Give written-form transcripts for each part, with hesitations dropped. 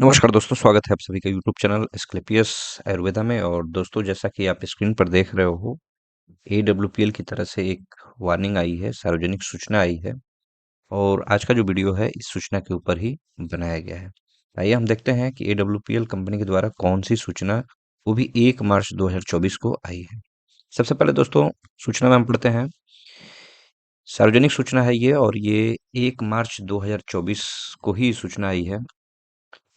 नमस्कार दोस्तों, स्वागत है आप सभी का यूट्यूब चैनल एस्क्लेपियस आयुर्वेदा में। और दोस्तों, जैसा कि आप स्क्रीन पर देख रहे हो, एडब्ल्यूपीएल की तरफ से एक वार्निंग आई है, सार्वजनिक सूचना आई है। और आज का जो वीडियो है इस सूचना के ऊपर ही बनाया गया है। आइए हम देखते हैं कि एडब्ल्यूपीएल कंपनी के द्वारा कौन सी सूचना, वो भी 1 मार्च 2024 को आई है। सबसे पहले दोस्तों, सूचना में हम पढ़ते हैं। सार्वजनिक सूचना है ये, और ये 1 मार्च 2024 को ही सूचना आई है।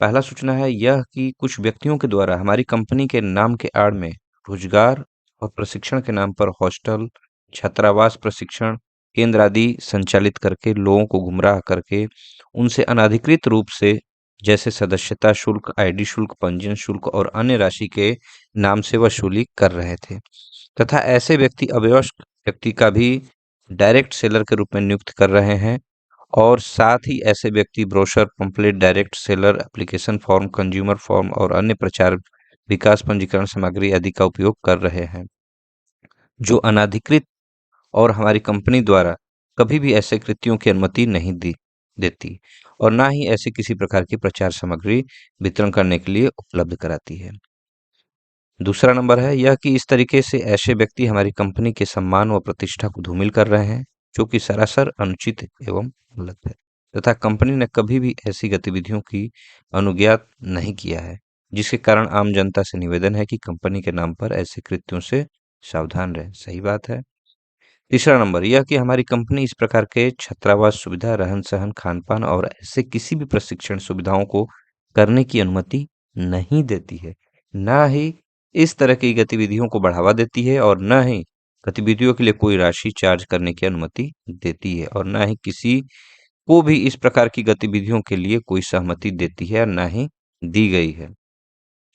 पहला सूचना है यह कि कुछ व्यक्तियों के द्वारा हमारी कंपनी के नाम के आड़ में रोजगार और प्रशिक्षण के नाम पर हॉस्टल, छात्रावास, प्रशिक्षण केंद्र आदि संचालित करके लोगों को गुमराह करके उनसे अनाधिकृत रूप से, जैसे सदस्यता शुल्क, आईडी शुल्क, पंजीयन शुल्क और अन्य राशि के नाम से वसूली कर रहे थे, तथा ऐसे व्यक्ति अवयस्क व्यक्ति का भी डायरेक्ट सेलर के रूप में नियुक्त कर रहे हैं। और साथ ही ऐसे व्यक्ति brochure, pamphlet, direct seller, application form, consumer form और अन्य प्रचार, विकास, पंजीकरण सामग्री आदि का उपयोग कर रहे हैं, जो अनाधिकृत और हमारी कंपनी द्वारा कभी भी ऐसे कृत्यों की अनुमति नहीं दी देती और ना ही ऐसे किसी प्रकार की प्रचार सामग्री वितरण करने के लिए उपलब्ध कराती है। दूसरा नंबर है यह कि इस तरीके से ऐसे व्यक्ति हमारी कंपनी के सम्मान व प्रतिष्ठा को धूमिल कर रहे हैं, जो कि सरासर अनुचित एवं गलत है, तथा कंपनी ने कभी भी ऐसी गतिविधियों की अनुज्ञात नहीं किया है, जिसके कारण आम जनता से निवेदन है कि कंपनी के नाम पर ऐसे कृत्यों से सावधान रहें। सही बात है। तीसरा नंबर यह कि हमारी कंपनी इस प्रकार के छात्रावास सुविधा, रहन सहन, खान पान और ऐसे किसी भी प्रशिक्षण सुविधाओं को करने की अनुमति नहीं देती है, ना ही इस तरह की गतिविधियों को बढ़ावा देती है, और न ही गतिविधियों के लिए कोई राशि चार्ज करने की अनुमति देती है, और न ही किसी को भी इस प्रकार की गतिविधियों के लिए कोई सहमति देती है, और न ही दी गई है।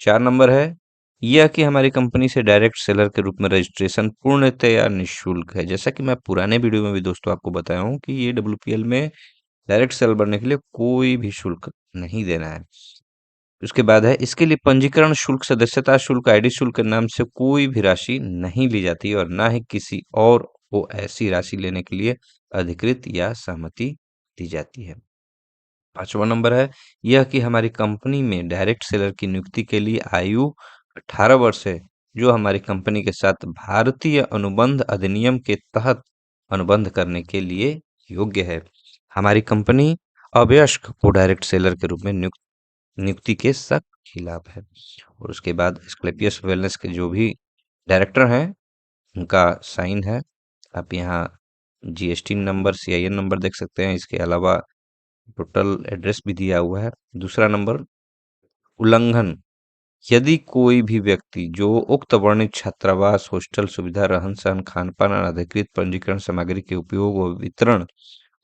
4 नंबर है यह कि हमारी कंपनी से डायरेक्ट सेलर के रूप में रजिस्ट्रेशन पूर्णतया निःशुल्क है। जैसा कि मैं पुराने वीडियो में भी दोस्तों आपको बताया हूँ कि ये डब्ल्यूपीएल में डायरेक्ट सेलर बनने के लिए कोई भी शुल्क नहीं देना है। उसके बाद है इसके लिए पंजीकरण शुल्क, सदस्यता शुल्क, आईडी शुल्क के नाम से कोई भी राशि नहीं ली जाती और ना ही किसी और को ऐसी राशि लेने के लिए अधिकृत या सहमति दी जाती है। 5वां नंबर है यह कि हमारी कंपनी में डायरेक्ट सेलर की नियुक्ति के लिए आयु 18 वर्ष है, जो हमारी कंपनी के साथ भारतीय अनुबंध अधिनियम के तहत अनुबंध करने के लिए योग्य है। हमारी कंपनी अवयस्क को डायरेक्ट सेलर के रूप में नियुक्ति के सख्त खिलाफ है। और उसके बाद एस्क्लेपियस वेलनेस के जो भी डायरेक्टर हैं, उनका साइन है। आप यहाँ जीएसटी नंबर, सीआईएन नंबर देख सकते हैं। इसके अलावा टोटल एड्रेस भी दिया हुआ है। दूसरा नंबर, उल्लंघन यदि कोई भी व्यक्ति जो उक्त वर्णित छात्रावास, हॉस्टल सुविधा, रहन सहन, खान पान, अनाधिकृत पंजीकरण सामग्री के उपयोग व वितरण,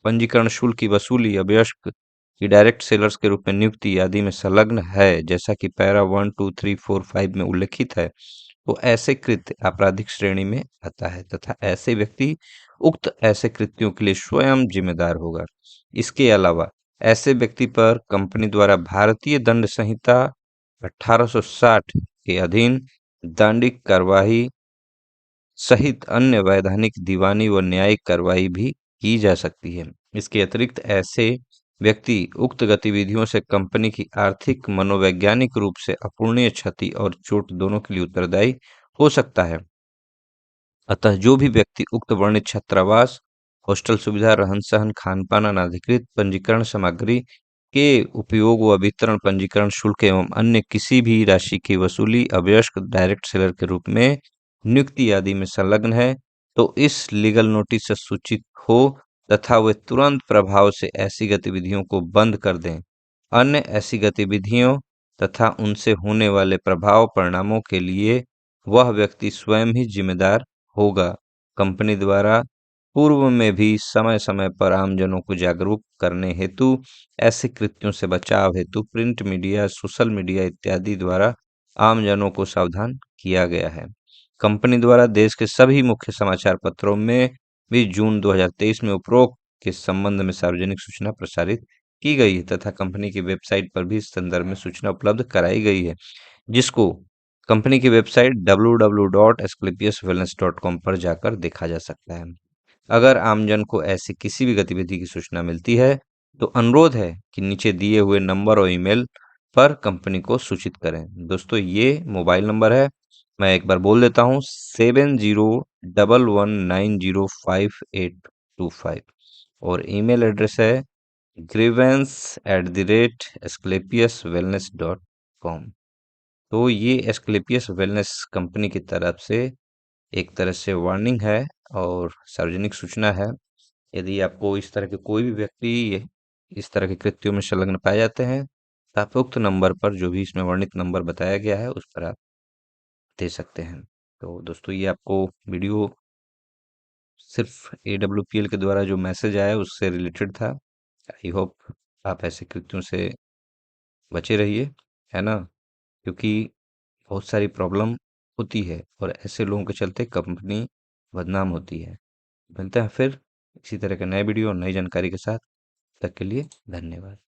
पंजीकरण शुल्क की वसूली, अवयस्क की डायरेक्ट सेलर्स के रूप में नियुक्ति आदि में संलग्न है, जैसा कि पैरा 1, 2, 3, 4, 5 में उल्लेखित है, तो ऐसे कृत्य आपराधिक श्रेणी में आता है, तथा ऐसे व्यक्ति उक्त ऐसे कृत्यों के लिए स्वयं जिम्मेदार होगा। इसके अलावा ऐसे व्यक्ति पर कंपनी द्वारा भारतीय दंड संहिता 1860 के अधीन दंडिक कार्यवाही सहित अन्य वैधानिक, दीवानी व न्यायिक कार्रवाई भी की जा सकती है। इसके अतिरिक्त ऐसे व्यक्ति उक्त गतिविधियों से कंपनी की आर्थिक, मनोवैज्ञानिक रूप से अपूरणीय क्षति और चोट दोनों के लिए उत्तरदायी हो सकता है। अतः जो भी व्यक्ति उक्त वर्णित छात्रावास, हॉस्टल सुविधा, रहन सहन, खान पान, अनाधिकृत पंजीकरण सामग्री के उपयोग व वितरण, पंजीकरण शुल्क एवं अन्य किसी भी राशि की वसूली, अवयस्क डायरेक्ट सेलर के रूप में नियुक्ति आदि में संलग्न है, तो इस लीगल नोटिस से सूचित हो तथा वे तुरंत प्रभाव से ऐसी गतिविधियों को बंद कर दें। अन्य ऐसी गतिविधियों तथा उनसे होने वाले प्रभाव परिणामों के लिए वह व्यक्ति स्वयं ही जिम्मेदार होगा। कंपनी द्वारा पूर्व में भी समय समय पर आमजनों को जागरूक करने हेतु, ऐसे कृत्यों से बचाव हेतु प्रिंट मीडिया, सोशल मीडिया इत्यादि द्वारा आमजनों को सावधान किया गया है। कंपनी द्वारा देश के सभी मुख्य समाचार पत्रों में भी जून 2023 में उपरोक्त के संबंध में सार्वजनिक सूचना प्रसारित की गई है, तथा कंपनी की वेबसाइट पर भी इस संदर्भ में सूचना उपलब्ध कराई गई है, जिसको कंपनी की वेबसाइट www.asclepiuswellness.com पर जाकर देखा जा सकता है। अगर आमजन को ऐसी किसी भी गतिविधि की सूचना मिलती है, तो अनुरोध है कि नीचे दिए हुए नंबर और ईमेल पर कंपनी को सूचित करें। दोस्तों ये मोबाइल नंबर है, मैं एक बार बोल देता हूँ, 7011905825 और ईमेल एड्रेस है grievance@asclepiuswellness.com। तो ये एस्क्लेपियस वेलनेस कंपनी की तरफ से एक तरह से वार्निंग है और सार्वजनिक सूचना है। यदि आपको इस तरह के कोई भी व्यक्ति इस तरह के कृत्यों में संलग्न पाए जाते हैं, तो आप उक्त नंबर पर, जो भी इसमें वर्णित नंबर बताया गया है, उस पर आप दे सकते हैं। तो दोस्तों ये आपको वीडियो सिर्फ AWPL के द्वारा जो मैसेज आया उससे रिलेटेड था। आई होप आप ऐसे कृत्यों से बचे रहिए, है ना? क्योंकि बहुत सारी प्रॉब्लम होती है और ऐसे लोगों के चलते कंपनी बदनाम होती है। मिलते हैं फिर इसी तरह के नए वीडियो और नई जानकारी के साथ। तब तक के लिए धन्यवाद।